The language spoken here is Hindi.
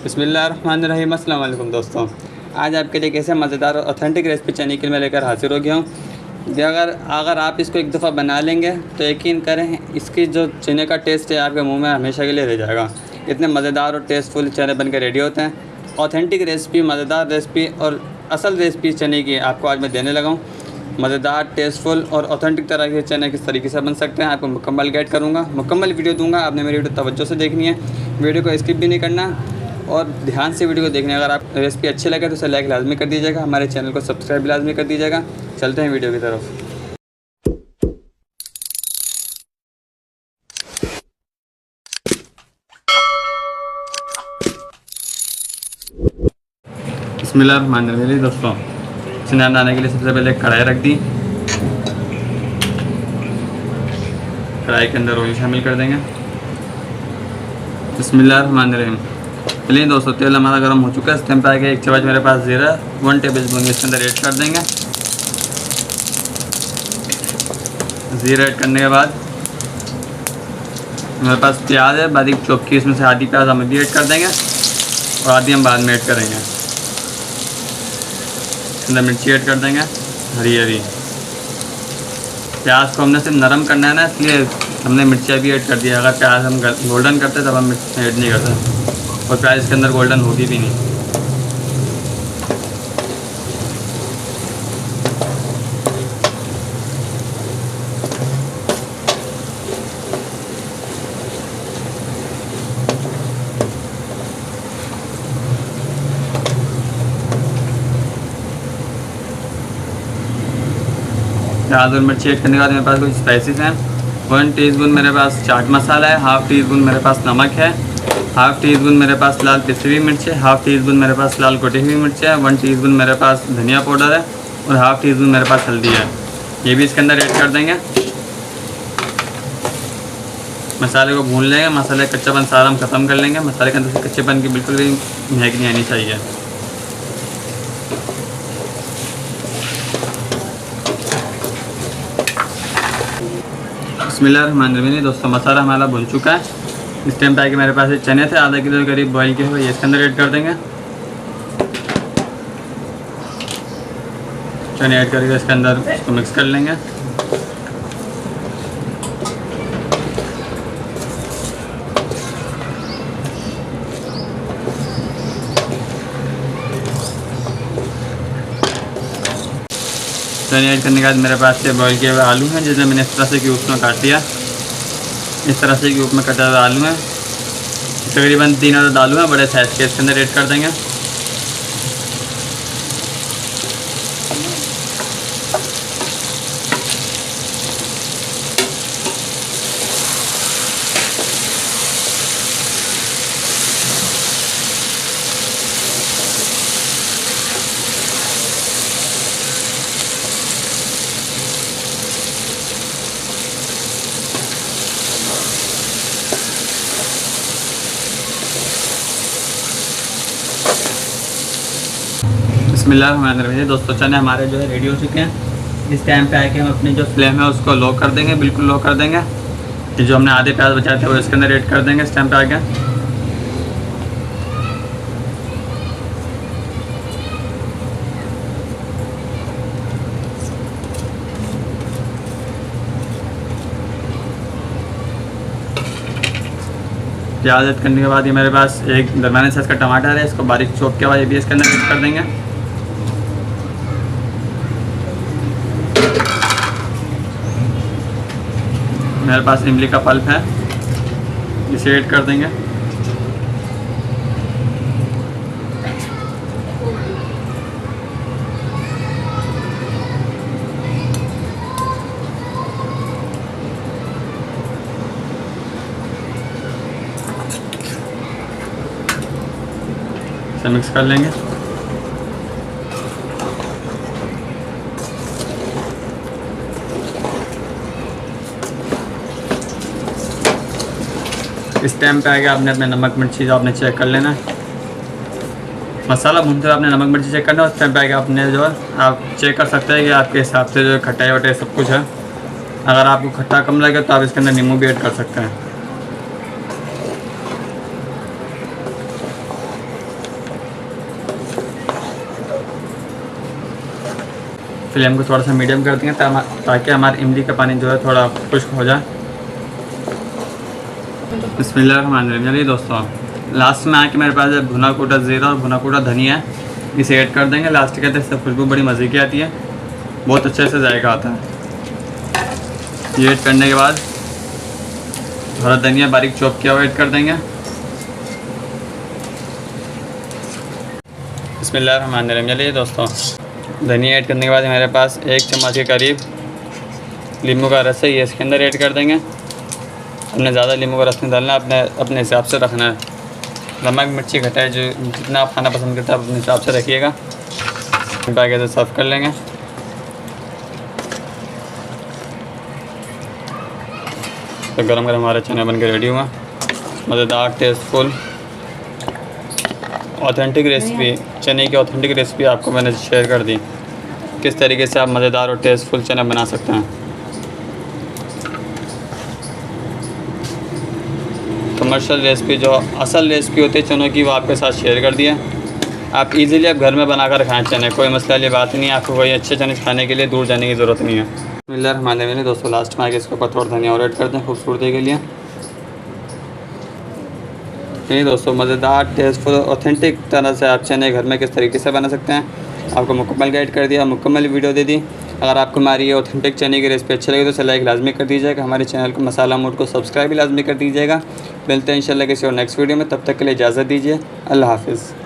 बिस्मिल्लाहिर्रहमानिर्रहीम। अस्सलाम वालेकुम दोस्तों, आज आपके लिए कैसे मज़ेदार और ऑथेंटिक रेसिपी चने की मैं लेकर हाजिर हो गया हूँ। अगर आप इसको एक दफ़ा बना लेंगे तो यकीन करें इसकी जो चने का टेस्ट है आपके मुंह में हमेशा के लिए रह जाएगा। इतने मज़ेदार और टेस्टफुल चने बनकर रेडी होते हैं। ऑथेंटिक रेसिपी, मज़ेदार रेसिपी और असल रेसिपी चने की आपको आज मैं देने लगा हूँ। मज़ेदार, टेस्टफुल और ऑथेंटिक तरह के चने किस तरीके से बन सकते हैं आपको मुकम्मल गाइड करूँगा, मुकम्मल वीडियो दूंगा। आपने मेरी वीडियो तवज्जो से देखनी है, वीडियो को स्किप भी नहीं करना और ध्यान से वीडियो को देखने। अगर आप रेसिपी अच्छी लगे तो उसे लाइक लाजमी कर दीजिएगा, हमारे चैनल को सब्सक्राइब लाजमी कर दीजिएगा। चलते हैं वीडियो की तरफ। बिस्मिल्लाहिर्रहमानिर्रहीम। दोस्तों, चने बनाने के लिए सबसे पहले कढ़ाई रख दी। कढ़ाई के अंदर ऑयल शामिल कर देंगे। बिस्मिल्लाहिर्रहमानिर्रहीम। चलिए दोस्तों, तेल हमारा गर्म हो चुका है। इस टाइम पे आगे 1 चम्मच मेरे पास ज़ीरा, 1 टेबलस्पून इसके अंदर ऐड कर देंगे। ज़ीरा ऐड करने के बाद हमारे पास प्याज है बारीक चॉप की, इसमें से आधी प्याज हम भी ऐड कर देंगे और आधी हम बाद में ऐड करेंगे। अंदर मिर्ची ऐड कर देंगे, हरी हरी। प्याज को हमने सिर्फ नरम करना है ना, इसलिए हमने मिर्चियाँ भी ऐड कर दिया। अगर प्याज हम गोल्डन करते तब हम मिर्च ऐड नहीं करते, और प्याज इसके अंदर गोल्डन होती भी नहीं। प्याज और मिर्ची ऐड करने के बाद मेरे पास कुछ स्पाइसेस हैं। 1 टीस्पून मेरे पास चाट मसाला है, हाफ़ टी स्पून मेरे पास नमक है, हाफ़ टी स्पून मेरे पास लाल पिसी हुई मिर्च है, हाफ़ टी स्पून मेरे पास लाल कुटी हुई मिर्च है, 1 टीस्पून मेरे पास धनिया पाउडर है और हाफ़ टी स्पून मेरे पास हल्दी है। ये भी इसके अंदर ऐड कर देंगे। मसाले को भून लेंगे। मसाले का कच्चापन सारा हम ख़त्म कर लेंगे। मसाले के अंदर से कच्चेपन की बिल्कुल भी महक नहीं आनी चाहिए। बिस्मिल्लाहिर्रहमानिर्रहीम। दोस्तों, मसाला हमारा भुन चुका है। इस टाइम पे आके मेरे पास चने थे आधा किलो के करीब बॉईल किए हुए, ये इसके अंदर ऐड कर देंगे। चने ऐड करके इसके अंदर इसको मिक्स कर लेंगे। चने ऐड करने के बाद मेरे पास से बॉईल किए हुए आलू हैं, जिसे मैंने इस तरह से क्यूब्स में काट लिया। इस तरह से क्यूब में कटा हुआ आलू है, तकरीबन 3 अदद आलू हैं बड़े साइज़ के, इसके अंदर ऐड कर देंगे। बिस्मिल्लाहिर्रहमानिर्रहीम। दोस्तों, चने हमारे जो है रेडी हो चुके हैं। इस टाइम पे आके हम अपनी जो फ्लेम है उसको लो कर देंगे, बिल्कुल लो कर देंगे। ये जो हमने आधे प्याज बचाए थे वो इसके अंदर ऐड कर देंगे इस टाइम पे आके। प्याज ऐड करने के बाद ये मेरे पास एक दरमियाने साइज़ का टमाटर है, इसको बारीक चॉप के बाद ये भी इसके अंदर ऐड कर देंगे। मेरे पास इमली का पल्प है, इसे ऐड कर देंगे। इसे मिक्स कर लेंगे। इस टाइम पे आगे आपने अपने नमक मिर्ची जो आपने चेक कर लेना है। मसाला भूनते हुए आपने नमक मिर्ची चेक करना है। उस टाइम पे आगे आपने जो है आप चेक कर सकते हैं कि आपके हिसाब से जो है खटाई वटाई सब कुछ है। अगर आपको खट्टा कम लगे तो आप इसके अंदर नींबू भी ऐड कर सकते हैं। फ्लेम को थोड़ा सा मीडियम कर देंगे ताकि हमारी इमली का पानी जो है थोड़ा खुश्क हो जाए। बिस्मिल्लाहिर्रहमानिर्रहीम। चलिए दोस्तों, लास्ट में आके मेरे पास है भुना कूटा ज़ीरा और भुना कूटा धनिया, इसे ऐड कर देंगे। लास्ट के इससे खुशबू बड़ी मज़े की आती है, बहुत अच्छे से जायका आता है। ये ऐड करने के बाद थोड़ा धनिया बारीक चॉप किया हुआ ऐड कर देंगे। बिस्मिल्लाहिर्रहमानिर्रहीम। चलिए दोस्तों, धनिया ऐड करने के बाद मेरे पास 1 चम्मच के करीब नींबू का रस है, ये इसके अंदर ऐड कर देंगे। हमने ज़्यादा नींबू का रस नहीं डालना, अपने हिसाब से रखना है। नमक मिर्ची खटाई जो जितना आप खाना पसंद करते हैं आप अपने हिसाब से रखिएगा। बाकी से सर्व कर लेंगे। तो गरम गरम हमारा चना बन के रेडी हुआ। मज़ेदार, टेस्टफुल, ऑथेंटिक रेसिपी, चने की ऑथेंटिक रेसिपी आपको मैंने शेयर कर दी, किस तरीके से आप मज़ेदार और टेस्टफुल चना बना सकते हैं। कमर्शियल रेसिपी जो असल रेसिपी होती है चनों की, वो आपके साथ शेयर कर दिया। आप इजीली आप घर में बनाकर खाएं चने, कोई मसला वाली बात नहीं है। आपको कोई अच्छे चने खाने के लिए दूर जाने की ज़रूरत नहीं है। बिस्मिल्लाहिर्रहमानिर्रहीम। दोस्तों, लास्ट में आके इसके ऊपर थोड़ा धनिया और ऐड करते हैं खूबसूरती के लिए। नहीं दोस्तों, मज़ेदार, टेस्टफुल, ऑथेंटिक तरह से आप चने घर में किस तरीके से बना सकते हैं आपको मुकम्मल गाइड कर दिया, मुकम्मल वीडियो दे दी। अगर आपको हमारी ये ऑथेंटिक चने की रेसिपी अच्छी लगी तो इसे लाइक लाजमी कर दीजिएगा। हमारे चैनल को मसाला मूड को सब्सक्राइब भी लाजमी कर दीजिएगा। मिलते हैं इंशाल्लाह किसी और नेक्स्ट वीडियो में, तब तक के लिए इजाज़त दीजिए। अल्लाह हाफ़िज़।